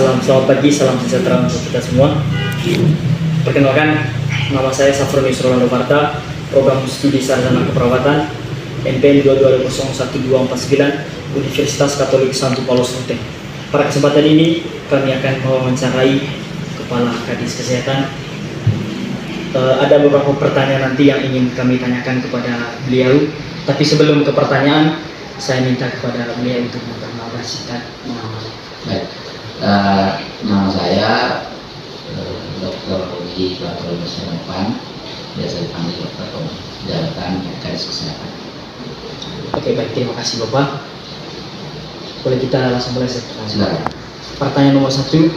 Selamat pagi, salam sejahtera untuk kita semua. Perkenalkan, nama saya Safroni Rolando Marta, Program Studi Sarjana Keperawatan, NPM 22012449, Universitas Katolik Santo Paulus Ruteng. Pada kesempatan ini, kami akan mewawancarai Kepala Kadis Kesehatan. Ada beberapa pertanyaan nanti yang ingin kami tanyakan kepada beliau. Tapi sebelum ke pertanyaan, saya minta kepada beliau untuk memperkenalkan singkat mengenai. Baik, nama saya Dr. Rudy Bartolomeo Senopan, biasa dipanggil Dr. Tom, jabatan Kadis Kesehatan. Oke, baik, terima kasih Bapak. Boleh kita langsung mulai pertanyaan. Silakan. Pertanyaan nomor 1,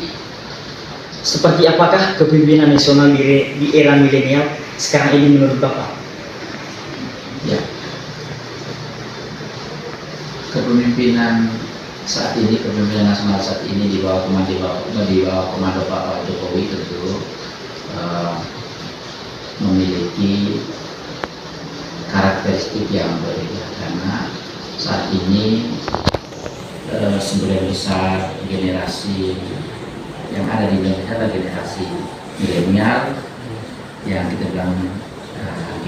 seperti apakah kepemimpinan nasional di era milenial sekarang ini menurut Bapak? Ya, kepemimpinan saat ini, kepemimpinan nasional saat ini di bawah komando Pak Jokowi tentu memiliki karakteristik yang berbeda, karena saat ini sebagian besar generasi yang ada di Indonesia adalah generasi milenial yang kita bilang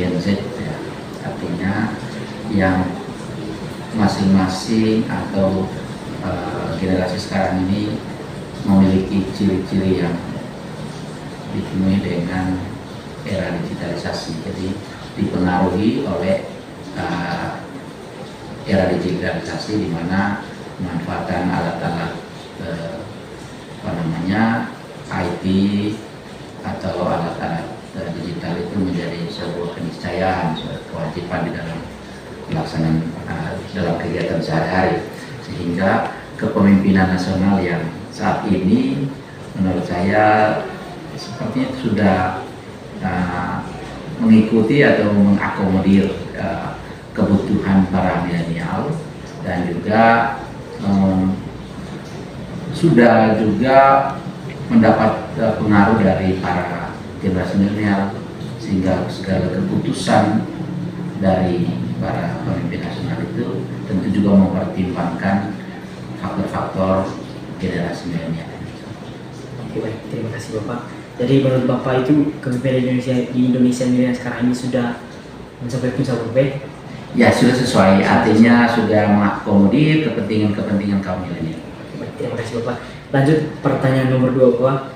Gen Z, ya. Artinya yang masing-masing atau generasi sekarang ini memiliki ciri-ciri yang dipenuhi dengan era digitalisasi, jadi dipengaruhi oleh era digitalisasi di mana pemanfaatan alat-alat IT atau alat-alat digital itu menjadi sebuah keniscayaan, sebuah kewajiban di dalam pelaksanaan dalam kegiatan sehari-hari, sehingga kepemimpinan nasional yang saat ini menurut saya sepertinya sudah mengikuti atau mengakomodir kebutuhan para milenial, dan juga sudah juga mendapat pengaruh dari para generasi milenial, sehingga segala keputusan dari para pemimpin nasional itu tentu juga mempertimbangkan faktor-faktor generasi milenial. Oke, baik, terima kasih Bapak. Jadi menurut Bapak itu kepemimpinan di Indonesia milenial sekarang ini sudah mencapai puncak Bapak? Ya, sudah sesuai, artinya sudah mengakomodir kepentingan kaum milenial. Baik, terima kasih Bapak. Lanjut pertanyaan nomor 2 Bapak.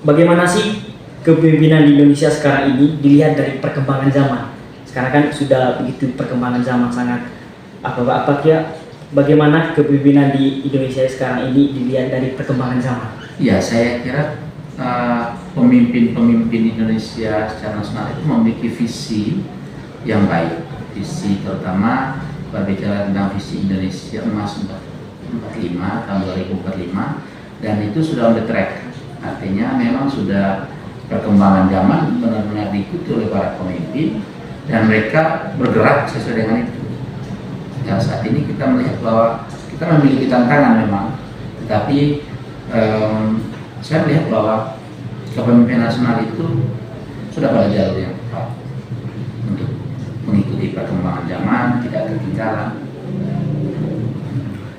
Bagaimana sih kepemimpinan di Indonesia sekarang ini dilihat dari perkembangan zaman? Sekarang kan sudah begitu perkembangan zaman sangat apa-apa. Bagaimana kepemimpinan di Indonesia sekarang ini dilihat dari perkembangan zaman? Ya, saya kira pemimpin-pemimpin Indonesia secara nasional itu memiliki visi yang baik. Visi terutama berbicara tentang visi Indonesia Emas 45 tahun 2045, dan itu sudah on the track. Artinya memang sudah perkembangan zaman benar-benar diikuti oleh para pemimpin dan mereka bergerak sesuai dengan itu. Ya, saat ini kita melihat bahwa kita memiliki tantangan memang, tetapi saya melihat bahwa kepemimpinan nasional itu sudah pada jalur yang tepat untuk mengikuti perkembangan zaman, tidak ketinggalan.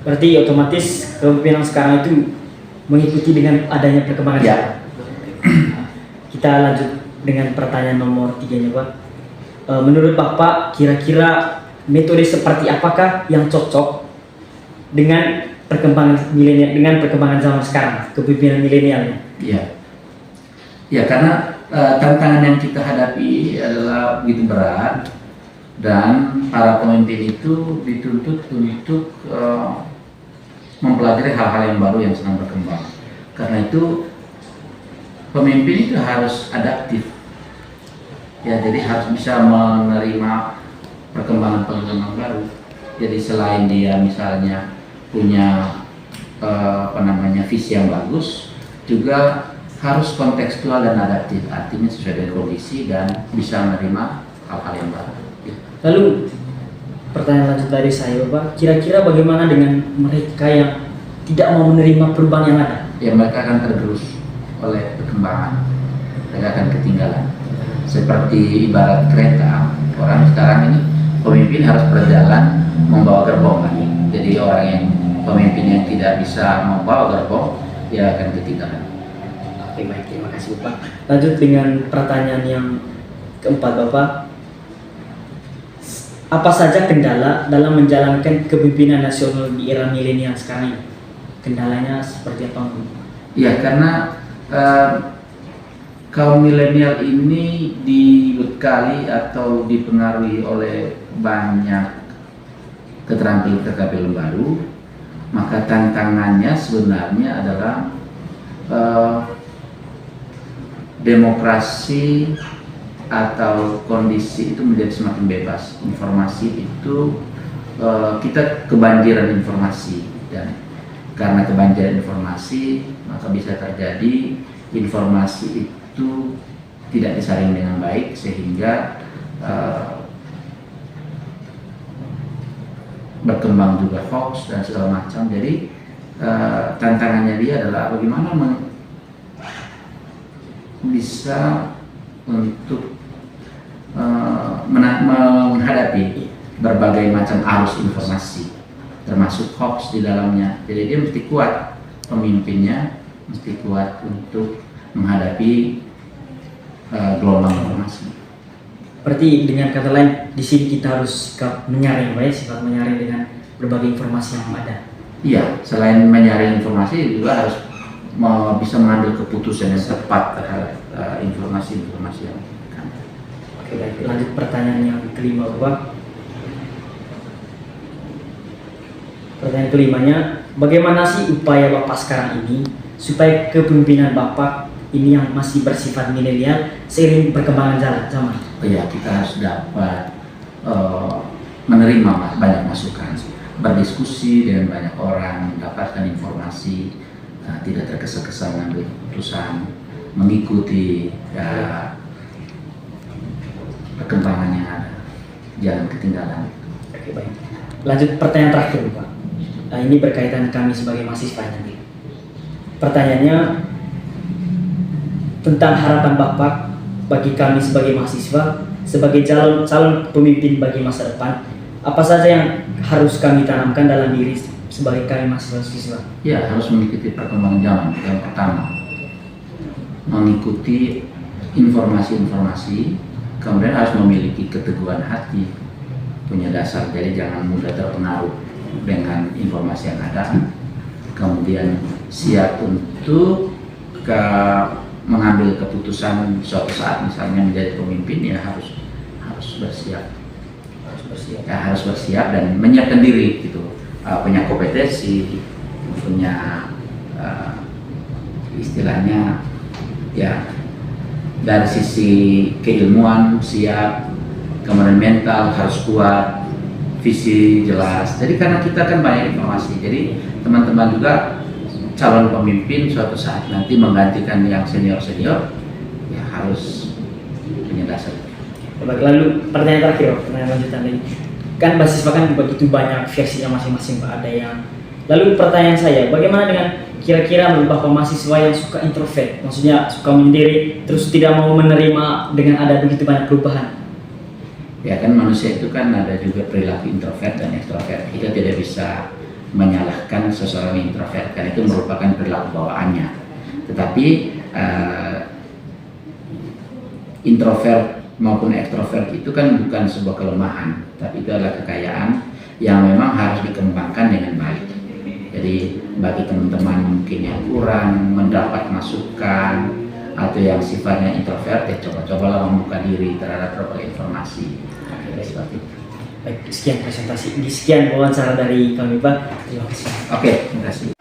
Berarti otomatis kepemimpinan sekarang itu mengikuti dengan adanya perkembangan Ya. zaman. Kita lanjut dengan pertanyaan nomor 3 Pak. Menurut Bapak, kira-kira metode seperti apakah yang cocok dengan perkembangan milenial, dengan perkembangan zaman sekarang, kepemimpinan milenialnya? Ya, karena tantangan yang kita hadapi adalah begitu berat, dan para pemimpin itu dituntut untuk mempelajari hal-hal yang baru yang sedang berkembang. Karena itu pemimpin itu harus adaptif. Ya, jadi harus bisa menerima perkembangan baru. Jadi selain dia misalnya punya visi yang bagus, juga harus kontekstual dan adaptif, artinya sesuai dengan kondisi dan bisa menerima hal-hal yang baru. Ya. Lalu pertanyaan lanjut dari saya Bapak, kira-kira bagaimana dengan mereka yang tidak mau menerima perubahan yang ada? Ya, mereka akan tergerus oleh perkembangan, mereka akan ketinggalan. Seperti ibarat kereta, orang sekarang ini pemimpin harus berjalan membawa gerbong kan. Jadi orang yang pemimpin yang tidak bisa membawa gerbong dia akan ketinggalan. Oke, baik, terima kasih Bapak. Lanjut dengan pertanyaan yang keempat Bapak. Apa saja kendala dalam menjalankan kepemimpinan nasional di era milenial sekarang ini? Kendalanya seperti apa? Ya, karena kaum milenial ini dibekali atau dipengaruhi oleh banyak keterampilan baru, maka tantangannya sebenarnya adalah demokrasi atau kondisi itu menjadi semakin bebas. Informasi itu kita kebanjiran informasi, dan karena kebanjiran informasi maka bisa terjadi informasi itu tidak disaring dengan baik, sehingga berkembang juga hoax dan segala macam. Jadi tantangannya dia adalah bagaimana bisa untuk menghadapi berbagai macam arus informasi, termasuk hoax di dalamnya. Jadi dia mesti kuat, pemimpinnya mesti kuat untuk menghadapi gelombang informasi. Berarti dengan kata lain, di sini kita harus sikap menyaring, sifat menyaring dengan berbagai informasi yang ada. Iya, selain menyaring informasi juga harus bisa mengambil keputusan yang tepat terhadap informasi-informasi yang ada. Oke, baik. Lanjut pertanyaan yang kelima Bapak. Pertanyaan kelimanya, bagaimana sih upaya Bapak sekarang ini supaya kepemimpinan Bapak ini yang masih bersifat milenial seiring perkembangan zaman? Ya, kita harus dapat menerima banyak masukan, berdiskusi dengan banyak orang, mendapatkan informasi, tidak tergesa-gesa mengambil keputusan, mengikuti perkembangan yang ada, jangan ketinggalan. Oke, baik. Lanjut pertanyaan terakhir Pak. Nah, ini berkaitan kami sebagai mahasiswa nanti. Pertanyaannya tentang harapan Bapak bagi kami sebagai mahasiswa, sebagai calon pemimpin bagi masa depan. Apa saja yang harus kami tanamkan dalam diri sebagai kami mahasiswa? Ya, harus mengikuti perkembangan zaman. Yang pertama, mengikuti informasi-informasi, kemudian harus memiliki keteguhan hati, punya dasar, jadi jangan mudah terpengaruh dengan informasi yang ada. Kemudian siap untuk mengambil keputusan suatu saat, misalnya menjadi pemimpin, ya harus bersiap. Harus bersiap dan menyiapkan diri gitu, punya kompetensi, punya istilahnya ya dari sisi keilmuan siap, kemudian mental harus kuat, visi jelas. Jadi karena kita kan banyak informasi, jadi teman-teman juga calon pemimpin suatu saat nanti menggantikan yang senior-senior, ya harus punya dasar. Lalu pertanyaan terakhir, pertanyaan lanjutan lagi. Kan mahasiswa kan begitu banyak versinya masing-masing Pak, ada yang. Lalu pertanyaan saya, bagaimana dengan kira-kira beberapa mahasiswa yang suka introvert, maksudnya suka menyendiri, terus tidak mau menerima dengan ada begitu banyak perubahan? Ya kan manusia itu kan ada juga perilaku introvert dan ekstrovert. Kita tidak bisa menyalahkan seseorang introvert karena itu merupakan perilaku bawaannya. Tetapi introvert maupun ekstrovert itu kan bukan sebuah kelemahan, tapi itu adalah kekayaan yang memang harus dikembangkan dengan baik. Jadi bagi teman-teman mungkin yang kurang mendapat masukan atau yang sifatnya introvert, ya coba-cobalah membuka diri terhadap berbagai informasi. Baik, sekian presentasi, sekian wawancara dari kami Pak. Terima kasih. Oke, terima kasih.